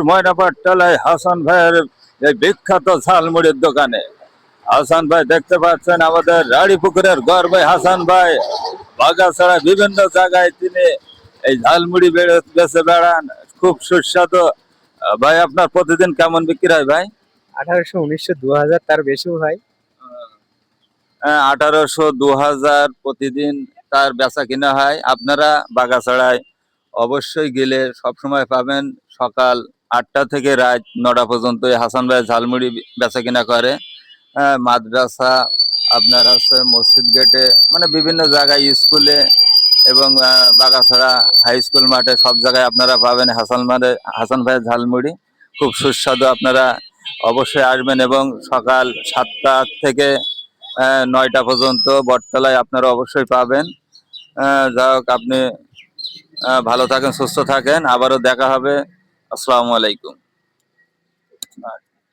ময়নাপাট তলায় হাসান ভাইয়ের এই বিখ্যাত ঝালমুড়ির দোকানে হাসান ভাই দেখতে পাচ্ছেন আমাদের রাড়িপুকুরের গর্ব হাসান ভাই বাগাছড়া বিভিন্ন জায়গায় তিনি এই ঝালমুড়ি বেচে বেড়ান, খুব সুস্বাদু। ভাই আপনার প্রতিদিন কেমন বিক্রি হয় ভাই? 1800 1900 2000 তার বেশিও হয়। 1800 2000 প্রতিদিন তার বেচা কিনা হয়। আপনারা বাগাছড়ায় অবশ্যই গেলে সবসময় পাবেন সকাল 8টা থেকে রাত 9টা পর্যন্ত এই হাসান ভাই ঝালমুড়ি বেচা কিনা করে। মাদ্রাসা, আপনার হচ্ছে মসজিদ গেটে, মানে বিভিন্ন জায়গায় স্কুলে এবং বাগাছড়া হাই স্কুল মাঠে সব জায়গায় আপনারা পাবেন হাসান ভাইয়ের ঝালমুড়ি। খুব সুস্বাদু, আপনারা অবশ্যই আসবেন এবং সকাল 7টা থেকে 9টা পর্যন্ত বটতলায় আপনারা অবশ্যই পাবেন। যাই হোক, আপনি ভালো থাকেন, সুস্থ থাকেন, আবারও দেখা হবে। আসসালামু আলাইকুম।